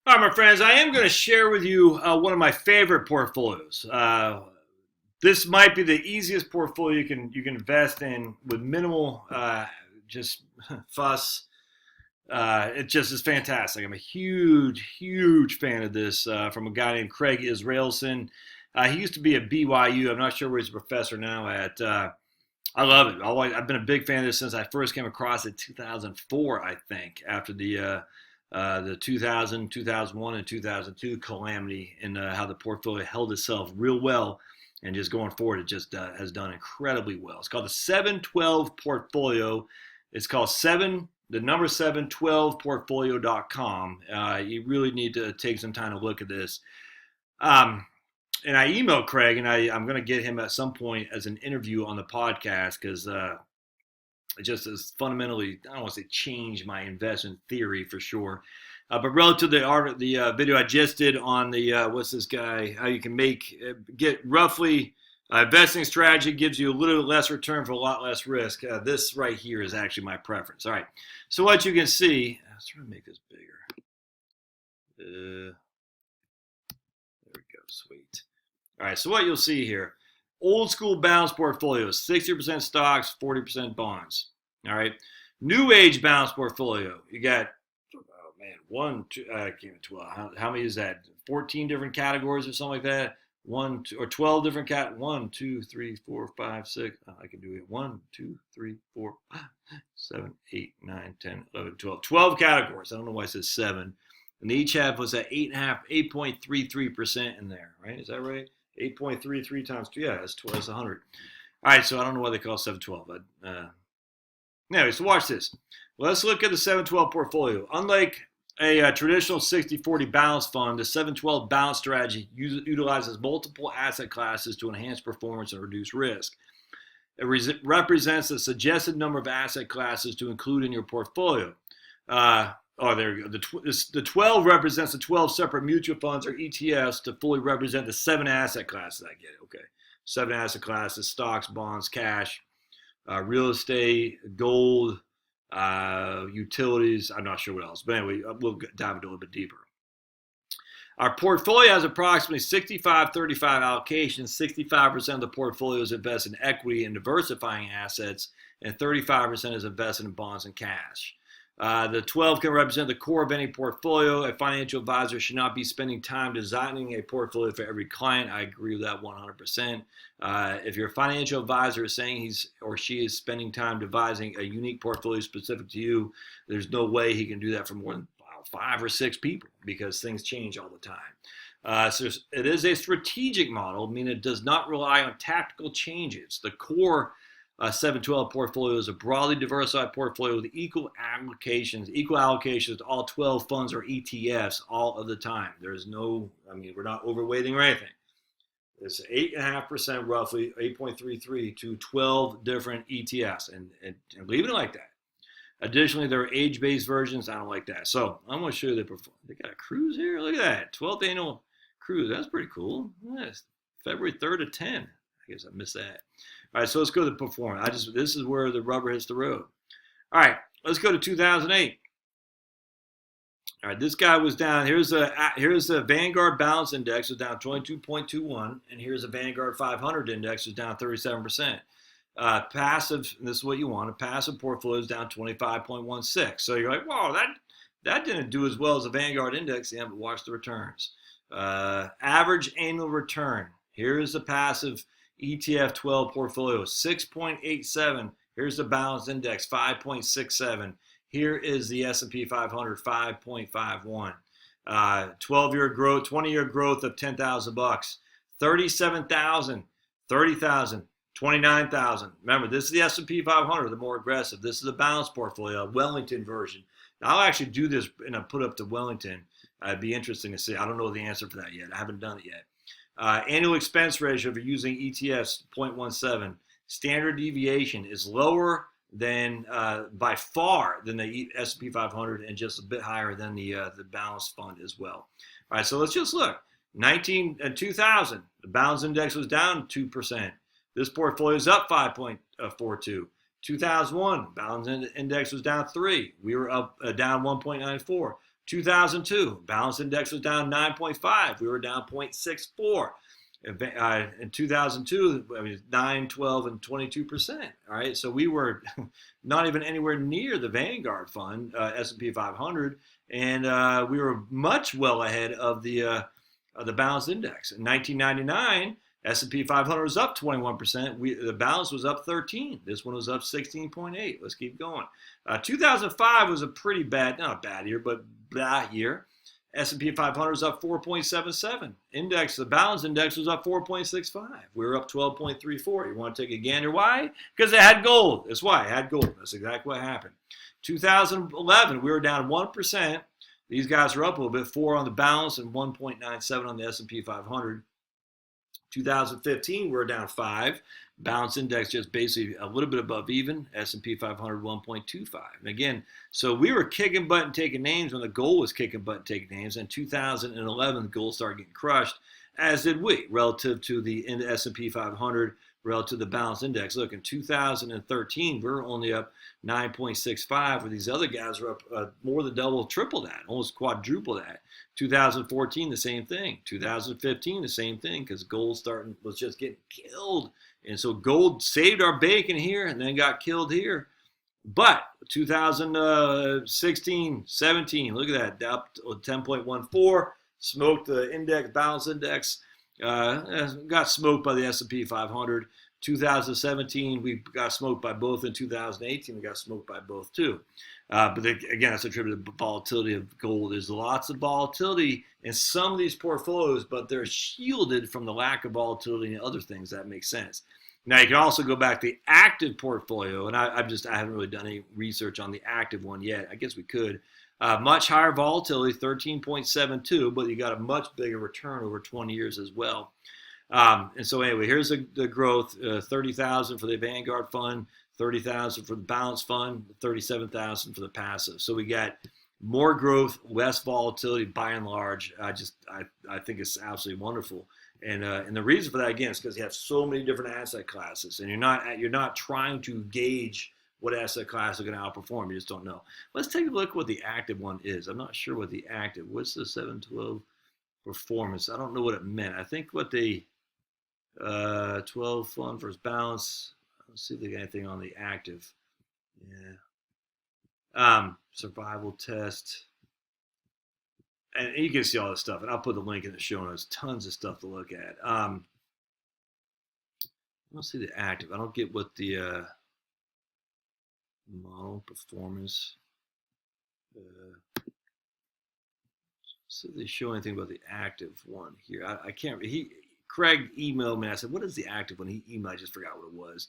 All right, my friends, I am going to share with you one of my favorite portfolios. This might be the easiest portfolio you can invest in with minimal just fuss. It just is fantastic. I'm a huge fan of this from a guy named Craig Israelson. He used to be at BYU. I'm not sure where he's a professor now at. I love it. I've been a big fan of this since I first came across it in 2004, I think, after the 2000, 2001, and 2002 calamity, and how the portfolio held itself real well. And just going forward, it just has done incredibly well. It's called the 712 portfolio. It's called the number 712portfolio.com. You really need to take some time to look at this. And I emailed Craig, and I'm going to get him at some point as an interview on the podcast because it just has fundamentally, I don't want to say change my investment theory for sure. But relative to the video I just did on the, what's this guy, how you can get roughly, investing strategy gives you a little less return for a lot less risk. This right here is actually my preference. All right. So what you can see, I was trying to make this bigger. There we go. Sweet. All right. So what you'll see here, old school balanced portfolios, 60% stocks, 40% bonds. All right. New age balanced portfolio. You got, oh man, how many is that? 14 different categories or something like that. 12 different 1, 2, 3, 4, 5, 6. I can do it. 1, 2, 3, 4, 5, 7, 8, 9, 10, 11, 12. 12 categories. I don't know why it says 7. And they each have was that 8.33% in there, right? Is that right? 8.33 times 2. Yeah, that's 100. All right, so I don't know why they call it 712. But anyway, so watch this. Well, let's look at the 712 portfolio. Unlike a traditional 60-40 balanced fund, the 712 balance strategy utilizes multiple asset classes to enhance performance and reduce risk. It represents the suggested number of asset classes to include in your portfolio. There you go. The 12 represents the 12 separate mutual funds or ETFs to fully represent the 7 asset classes. I get it. Okay. 7 asset classes: stocks, bonds, cash, real estate, gold, utilities. I'm not sure what else. But anyway, we'll dive into a little bit deeper. Our portfolio has approximately 65-35 allocations. 65% of the portfolio is invested in equity and diversifying assets, and 35% is invested in bonds and cash. The 12 can represent the core of any portfolio. A financial advisor should not be spending time designing a portfolio for every client. I agree with that 100%. If your financial advisor is saying he's or she is spending time devising a unique portfolio specific to you, there's no way he can do that for more than 5 or 6 people because things change all the time. So it is a strategic model, meaning it does not rely on tactical changes. The core 712 portfolio is a broadly diversified portfolio with equal allocations to all 12 funds or ETFs all of the time. There's no, we're not overweighting or anything. It's 8.5% roughly, 8.33 to 12 different ETFs, and leave it like that. Additionally, there are age-based versions. I don't like that. So I'm going to show you they got a cruise here. Look at that, 12th annual cruise. That's pretty cool. Yes, February 3rd to 10. I guess I missed that. All right, so let's go to performance. This is where the rubber hits the road. All right, let's go to 2008. All right, this guy was down. Here's the Vanguard Balanced Index was down 22.21, and here's the Vanguard 500 Index was down 37%. Passive, and this is what you want. A passive portfolio is down 25.16. So you're like, wow, that didn't do as well as the Vanguard Index. Yeah, but watch the returns. Average annual return. Here's the passive ETF 12 portfolio, 6.87. Here's the balanced index, 5.67. Here is the S&P 500, 5.51. 12-year growth, 20-year growth of $10,000, 37,000, 30,000, 29,000. Remember, this is the S&P 500, the more aggressive. This is a balanced portfolio, a Wellington version. Now, I'll actually do this and I'll put up to Wellington. It'd be interesting to see. I don't know the answer for that yet. I haven't done it yet. Annual expense ratio for using ETFs, 0.17. Standard deviation is lower than by far than the S&P 500 and just a bit higher than the balanced fund as well. All right, so let's just look. 2000, the balanced index was down 2%. This portfolio is up 5.42. 2001, balanced index was down 3. We were up down 1.94. 2002, balanced index was down 9.5. We were down 0.64. In 2002, I mean, 9, 12, and 22%. All right, so we were not even anywhere near the Vanguard fund, S&P 500, and we were much well ahead of the balanced index. In 1999, S&P 500 was up 21%. The balance was up 13. This one was up 16.8. Let's keep going. 2005 was a pretty bad, not a bad year, but bad year. S&P 500 was up 4.77. Index, the balance index was up 4.65. We were up 12.34. You want to take a gander? Why? Because it had gold. That's why it had gold. That's exactly what happened. 2011, we were down 1%. These guys are up a little bit, 4 on the balance and 1.97 on the S&P 500. 2015, we were down 5. Balance index just basically a little bit above even. S&P 500 1.25. And again, so we were kicking butt and taking names when the gold was kicking butt and taking names. In 2011, the gold started getting crushed, as did we, relative to the S&P 500, relative to the balance index. Look, in 2013, we're only up 9.65, where these other guys are up more than double, triple that, almost quadruple that. 2014, the same thing. 2015, the same thing, because gold was just getting killed. And so gold saved our bacon here and then got killed here. But 2016, 17, look at that, up 10.14, smoked the index, balance index, got smoked by the S&P 500. 2017, we got smoked by both. In 2018, we got smoked by both too. But again, that's attributed to the volatility of gold. There's lots of volatility in some of these portfolios, but they're shielded from the lack of volatility in other things. That makes sense. Now, you can also go back to the active portfolio, and I haven't really done any research on the active one yet. I guess we could. Much higher volatility, 13.72, but you got a much bigger return over 20 years as well. And so anyway, here's the growth, 30,000 for the Vanguard fund, 30,000 for the balance fund, 37,000 for the passive. So we got more growth, less volatility by and large. I think it's absolutely wonderful. And the reason for that, again, is because you have so many different asset classes, and you're not trying to gauge what asset class are going to outperform. You just don't know. Let's take a look at what the active one is. I'm not sure what the active. What's the 712 performance? I don't know what it meant. I think what the 12 fund versus balance. Let's see if they got anything on the active. Yeah. Survival test. And you can see all this stuff, and I'll put the link in the show notes. Tons of stuff to look at. I don't see the active. I don't get what the model performance. So they show anything about the active one here. I can't. Craig emailed me. I said, "What is the active one?" He emailed. I just forgot what it was.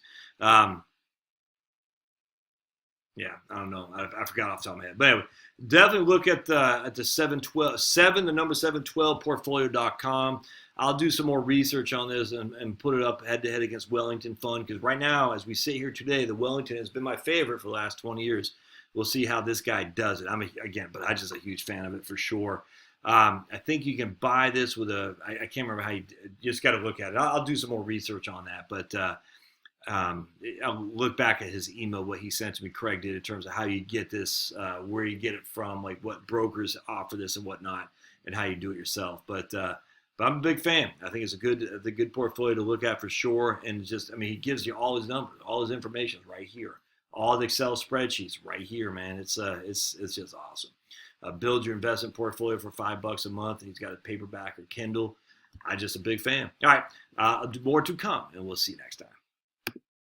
Yeah, I don't know. I forgot off the top of my head. But anyway, definitely look at the 712, the number 712portfolio.com. I'll do some more research on this and put it up head-to-head against Wellington Fund, because right now, as we sit here today, the Wellington has been my favorite for the last 20 years. We'll see how this guy does it. I'm just a huge fan of it for sure. I think you can buy this with I can't remember how you just got to look at it. I'll do some more research on that, but I'll look back at his email, what he sent to me, Craig did, in terms of how you get this, where you get it from, like what brokers offer this and whatnot, and how you do it yourself. But I'm a big fan. I think it's a good portfolio to look at for sure. And he gives you all his numbers, all his information right here, all the Excel spreadsheets right here, man. It's just awesome. Build your investment portfolio for $5 a month. And he's got a paperback or Kindle. I'm just a big fan. All right, more to come, and we'll see you next time.